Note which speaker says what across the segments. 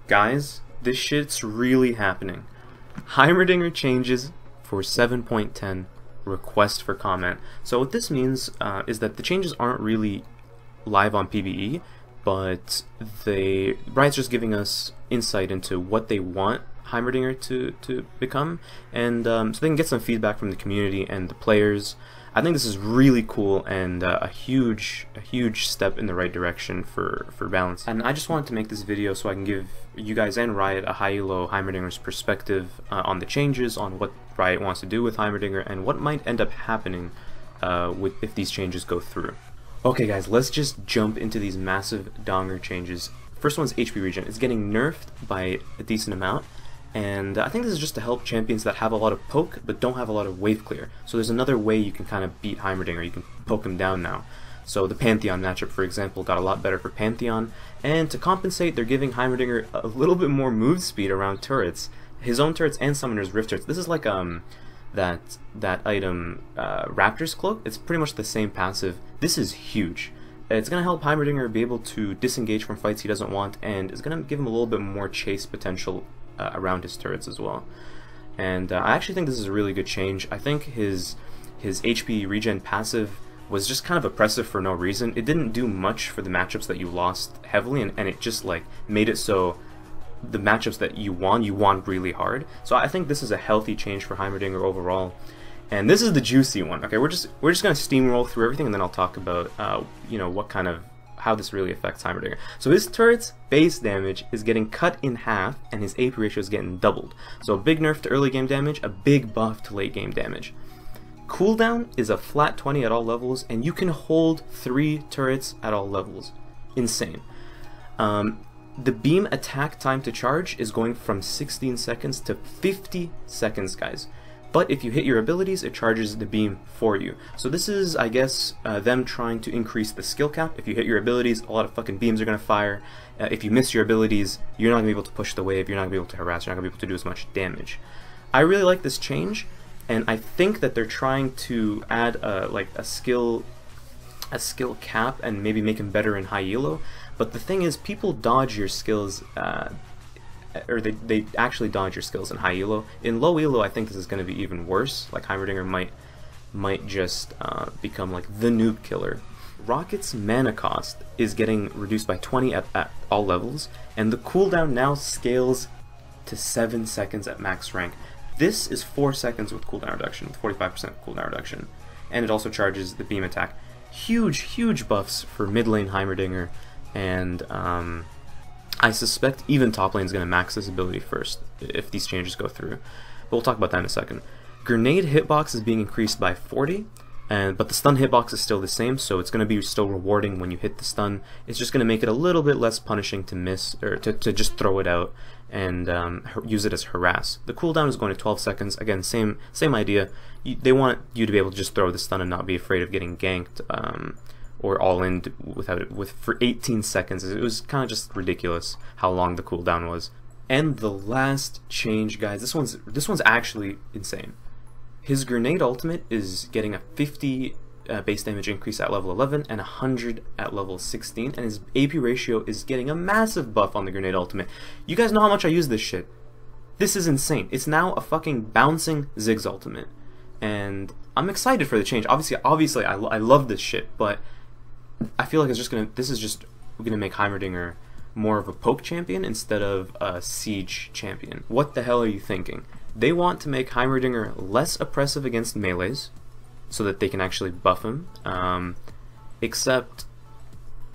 Speaker 1: Guys, this shit's really happening. Heimerdinger changes for 7.10 request for comment. So what this means is that the changes aren't really live on PvE, but Riot's just giving us insight into what they want Heimerdinger to become, and so they can get some feedback from the community and the players. I think this is really cool and a huge step in the right direction for balance. And I just wanted to make this video so I can give you guys and Riot a high elo Heimerdinger's perspective on the changes, on what Riot wants to do with Heimerdinger, and what might end up happening if these changes go through. Okay guys, let's just jump into these massive Donger changes. First one's HP regen. It's getting nerfed by a decent amount, and I think this is just to help champions that have a lot of poke but don't have a lot of wave clear. So there's another way you can kind of beat Heimerdinger. You can poke him down now. So the Pantheon matchup, for example, got a lot better for Pantheon, and to compensate, they're giving Heimerdinger a little bit more move speed around turrets. His own turrets and Summoner's Rift turrets. This is like that item Raptor's Cloak. It's pretty much the same passive. This is huge. It's going to help Heimerdinger be able to disengage from fights he doesn't want, and it's going to give him a little bit more chase potential around his turrets as well. And I actually think this is a really good change. I think his HP regen passive was just kind of oppressive for no reason. It didn't do much for the matchups that you lost heavily, and it just like made it so the matchups that you won really hard. So I think this is a healthy change for Heimerdinger overall. And this is the juicy one. Okay, we're just gonna steamroll through everything, and then I'll talk about you know, how this really affects Heimerdinger. So his turret's base damage is getting cut in half, and his AP ratio is getting doubled. So a big nerf to early game damage, a big buff to late game damage. Cooldown is a flat 20 at all levels, and you can hold 3 turrets at all levels. Insane. The beam attack time to charge is going from 16 seconds to 50 seconds, guys. But if you hit your abilities, it charges the beam for you. So this is, I guess, them trying to increase the skill cap. If you hit your abilities, a lot of fucking beams are going to fire. If you miss your abilities, you're not going to be able to push the wave, you're not going to be able to harass, you're not going to be able to do as much damage. I really like this change, and I think that they're trying to add like a skill cap and maybe make him better in high elo. But the thing is, people dodge your skills, or they actually dodge your skills in high elo. In low elo, I think this is going to be even worse. Like Heimerdinger might just become like the noob killer. Rocket's mana cost is getting reduced by 20 at all levels, and the cooldown now scales to 7 seconds at max rank. This is 4 seconds with cooldown reduction, with 45% cooldown reduction, and it also charges the beam attack. Huge buffs for mid lane Heimerdinger, and I suspect even top lane is going to max this ability first if these changes go through. But we'll talk about that in a second. Grenade hitbox is being increased by 40, but the stun hitbox is still the same, so it's going to be still rewarding when you hit the stun. It's just going to make it a little bit less punishing to miss, or to just throw it out and use it as harass. The cooldown is going to 12 seconds. Again, same idea. They want you to be able to just throw the stun and not be afraid of getting ganked. Or all in for 18 seconds. It was kind of just ridiculous how long the cooldown was. And the last change, guys, this one's actually insane. His grenade ultimate is getting a 50 base damage increase at level 11 and 100 at level 16, and his AP ratio is getting a massive buff on the grenade ultimate. You guys know how much I use this shit. This is insane. It's now a fucking bouncing Ziggs ultimate, and I'm excited for the change. Obviously, I love this shit, but I feel like this is just gonna make Heimerdinger more of a poke champion instead of a siege champion. What the hell are you thinking? They want to make Heimerdinger less oppressive against melees, so that they can actually buff him. Except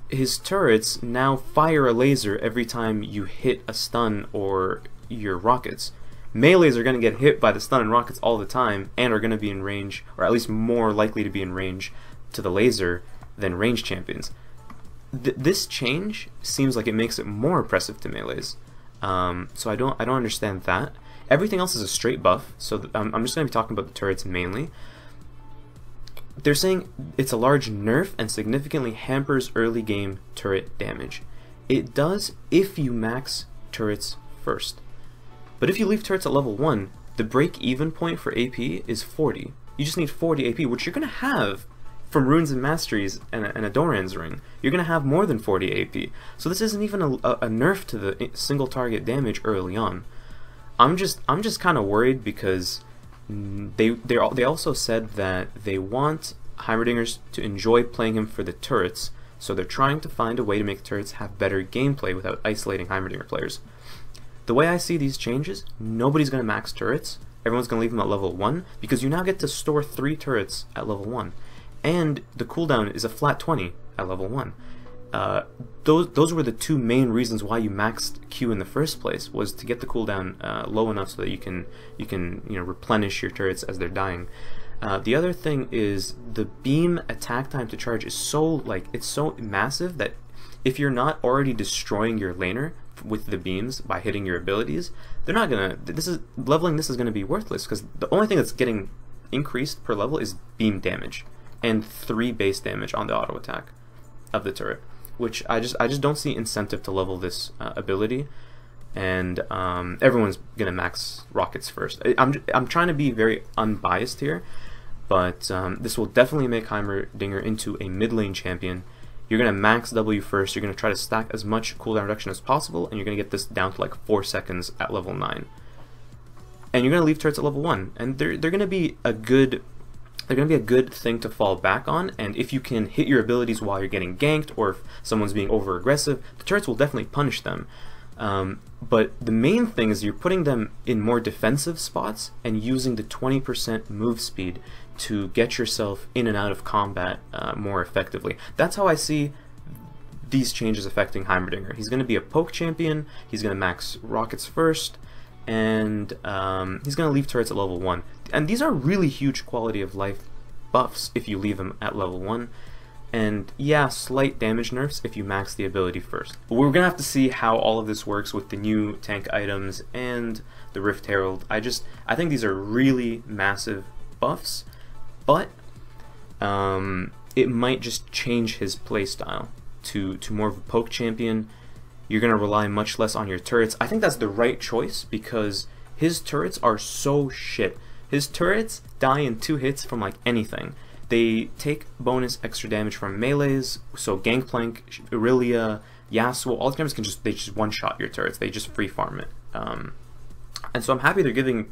Speaker 1: his turrets now fire a laser every time you hit a stun or your rockets. Melees are gonna get hit by the stun and rockets all the time, and are gonna be in range, or at least more likely to be in range to the laser than ranged champions. This change seems like it makes it more oppressive to melees. So I don't understand that. Everything else is a straight buff. So I'm just going to be talking about the turrets mainly. They're saying it's a large nerf and significantly hampers early game turret damage. It does if you max turrets first. But if you leave turrets at level 1, the break even point for AP is 40. You just need 40 AP, which you're going to have from Runes and Masteries and a Doran's Ring, you're going to have more than 40 AP. So this isn't even a nerf to the single target damage early on. I'm just kind of worried because they also said that they want Heimerdingers to enjoy playing him for the turrets, so they're trying to find a way to make turrets have better gameplay without isolating Heimerdinger players. The way I see these changes, nobody's going to max turrets. Everyone's going to leave them at level 1, because you now get to store 3 turrets at level 1. And the cooldown is a flat 20 at level 1. Those were the 2 main reasons why you maxed Q in the first place, was to get the cooldown low enough so that you can replenish your turrets as they're dying. The other thing is the beam attack time to charge is so it's so massive that if you're not already destroying your laner with the beams by hitting your abilities, they're not gonna. Leveling this is gonna be worthless, because the only thing that's getting increased per level is beam damage and 3 base damage on the auto attack of the turret, which I just don't see incentive to level this ability. And everyone's gonna max rockets first. I'm trying to be very unbiased here, but this will definitely make Heimerdinger into a mid lane champion. You're going to max W first, you're going to try to stack as much cooldown reduction as possible, and you're going to get this down to like 4 seconds at level 9. And you're going to leave turrets at level 1, and they're going to be a good thing to fall back on. And if you can hit your abilities while you're getting ganked, or if someone's being over aggressive, the turrets will definitely punish them. But the main thing is you're putting them in more defensive spots and using the 20% move speed to get yourself in and out of combat more effectively. That's how I see these changes affecting Heimerdinger. He's going to be a poke champion, he's going to max rockets first, and he's going to leave turrets at level 1. And these are really huge quality of life buffs if you leave them at level 1. And yeah, slight damage nerfs if you max the ability first. But we're gonna have to see how all of this works with the new tank items and the Rift Herald. I think these are really massive buffs, but it might just change his playstyle to more of a poke champion. You're gonna rely much less on your turrets. I think that's the right choice, because his turrets are so shit. His turrets die in 2 hits from like anything. They take bonus extra damage from melees, so Gangplank, Irelia, Yasuo, all the times they just one-shot your turrets. They just free farm it. And so I'm happy they're giving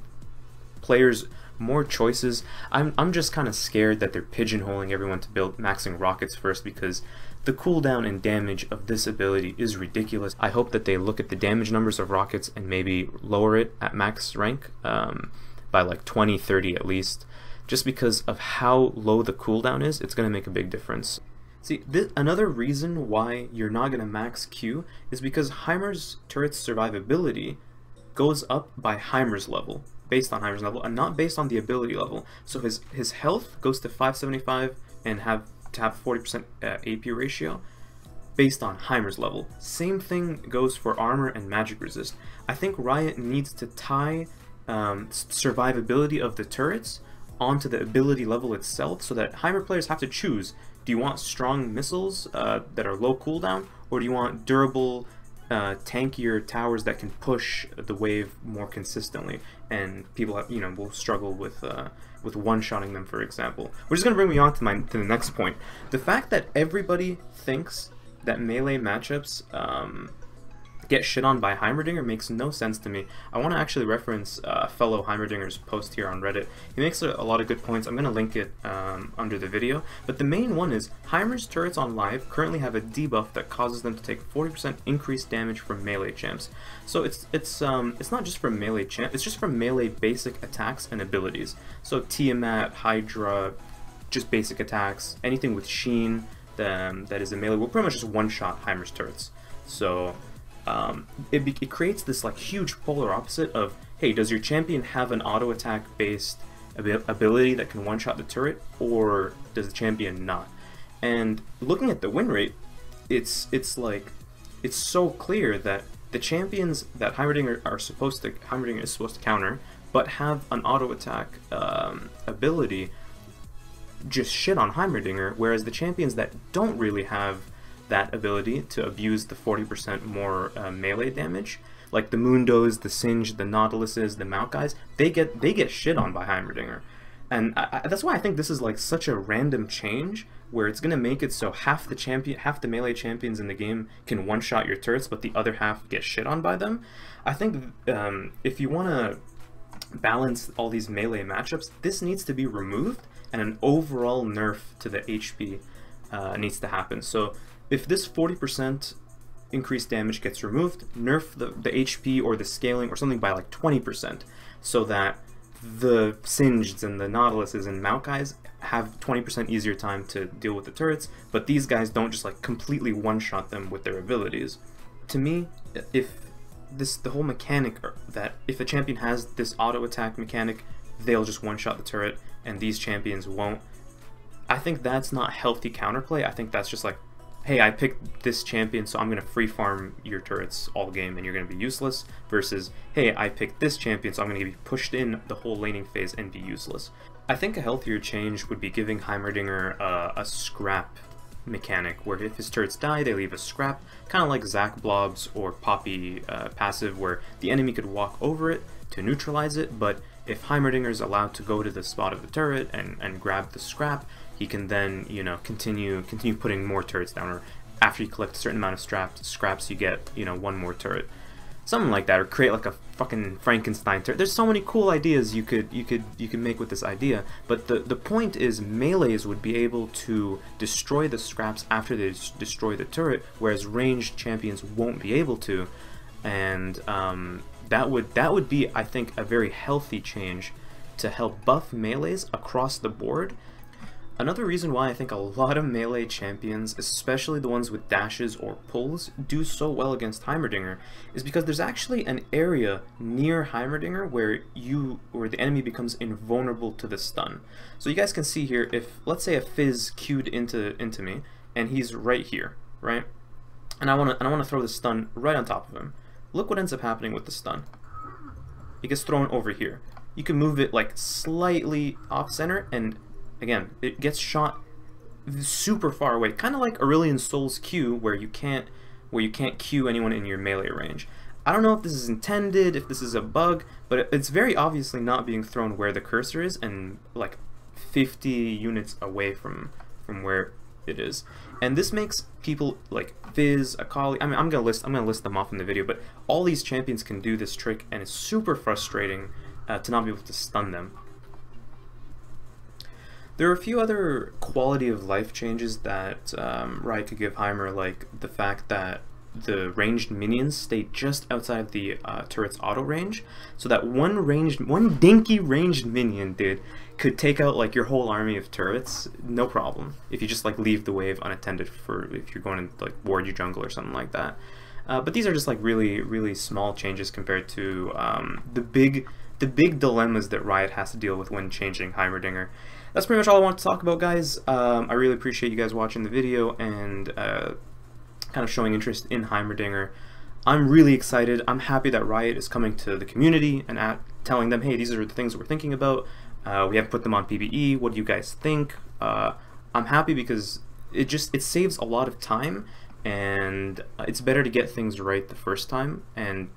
Speaker 1: players more choices. I'm just kind of scared that they're pigeonholing everyone to build maxing rockets first, because the cooldown and damage of this ability is ridiculous. I hope that they look at the damage numbers of rockets and maybe lower it at max rank by like 20, 30 at least. Just because of how low the cooldown is, it's going to make a big difference. See, another reason why you're not going to max Q is because Heimer's turret's survivability goes up by Heimer's level, based on Heimer's level, and not based on the ability level. So his health goes to 575 and to have 40% AP ratio based on Heimer's level. Same thing goes for armor and magic resist. I think Riot needs to tie survivability of the turrets onto the ability level itself, so that Heimer players have to choose: do you want strong missiles that are low cooldown, or do you want durable, tankier towers that can push the wave more consistently? And people will struggle with one-shotting them, for example. Which is going to bring me on to the next point. The fact that everybody thinks that melee matchups get shit on by Heimerdinger makes no sense to me. I want to actually reference fellow Heimerdinger's post here on Reddit. He makes a lot of good points. I'm going to link it under the video. But the main one is Heimer's turrets on live currently have a debuff that causes them to take 40% increased damage from melee champs. So it's not just from melee champs, it's just from melee basic attacks and abilities. So Tiamat, Hydra, just basic attacks, anything with Sheen that is a melee will pretty much just one-shot Heimer's turrets. So it creates this like huge polar opposite of, hey, does your champion have an auto attack based ability that can one-shot the turret, or does the champion not? And looking at the win rate, it's so clear that the champions that Heimerdinger is supposed to counter, but have an auto attack ability, just shit on Heimerdinger, whereas the champions that don't really have that ability to abuse the 40% more melee damage, like the Mundos, the Singe, the Nautiluses, the Mount guys, they get shit on by Heimerdinger. And that's why I think this is like such a random change, where it's gonna make it so half the melee champions in the game can one-shot your turrets, but the other half get shit on by them. I think if you want to balance all these melee matchups, this needs to be removed, and an overall nerf to the HP needs to happen. So if this 40% increased damage gets removed, nerf the HP or the scaling or something by like 20%, so that the Singeds and the Nautiluses and Maokais have 20% easier time to deal with the turrets, but these guys don't just like completely one-shot them with their abilities. To me, if the whole mechanic that if a champion has this auto attack mechanic, they'll just one-shot the turret and these champions won't, I think that's not healthy counterplay. I think that's just like, hey, I picked this champion, so I'm going to free farm your turrets all game and you're going to be useless, versus, hey, I picked this champion, so I'm going to be pushed in the whole laning phase and be useless. I think a healthier change would be giving Heimerdinger a scrap mechanic, where if his turrets die, they leave a scrap, kind of like Zac Blob's or Poppy passive, where the enemy could walk over it to neutralize it, but if Heimerdinger is allowed to go to the spot of the turret and grab the scrap, he can then, you know, continue putting more turrets down, or after you collect a certain amount of scraps, you get, you know, one more turret, something like that, or create like a fucking Frankenstein turret. There's so many cool ideas you could make with this idea, but the point is melees would be able to destroy the scraps after they destroy the turret, whereas ranged champions won't be able to, and that would be, I think, a very healthy change to help buff melees across the board. Another reason why I think a lot of melee champions, especially the ones with dashes or pulls, do so well against Heimerdinger is because there's actually an area near Heimerdinger where the enemy becomes invulnerable to the stun. So you guys can see here, if let's say a Fizz queued into me and he's right here, right? And I want to throw the stun right on top of him. Look what ends up happening with the stun. It gets thrown over here. You can move it like slightly off center, and again, it gets shot super far away, kind of like Aurelion Sol's Q, where you can't Q anyone in your melee range. I don't know if this is intended, if this is a bug, but it's very obviously not being thrown where the cursor is, and like 50 units away from where it is. And this makes people like Fizz, Akali, I mean, I'm gonna list them off in the video, but all these champions can do this trick, and it's super frustrating to not be able to stun them. There are a few other quality of life changes that Riot could give Heimer, like the fact that the ranged minions stay just outside of the turret's auto range, so that one dinky ranged minion, dude, could take out like your whole army of turrets, no problem, if you just like leave the wave unattended for if you're going to like ward your jungle or something like that. But these are just like really small changes compared to the big dilemmas that Riot has to deal with when changing Heimerdinger. That's pretty much all I want to talk about, guys. I really appreciate you guys watching the video and kind of showing interest in Heimerdinger. I'm really excited. I'm happy that Riot is coming to the community and telling them, hey, these are the things we're thinking about. We have put them on PvE. What do you guys think? I'm happy because it saves a lot of time, and it's better to get things right the first time. And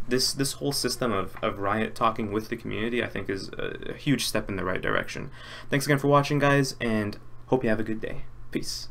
Speaker 1: this whole system of Riot talking with the community, I think, is a huge step in the right direction. Thanks again for watching, guys, and hope you have a good day. Peace.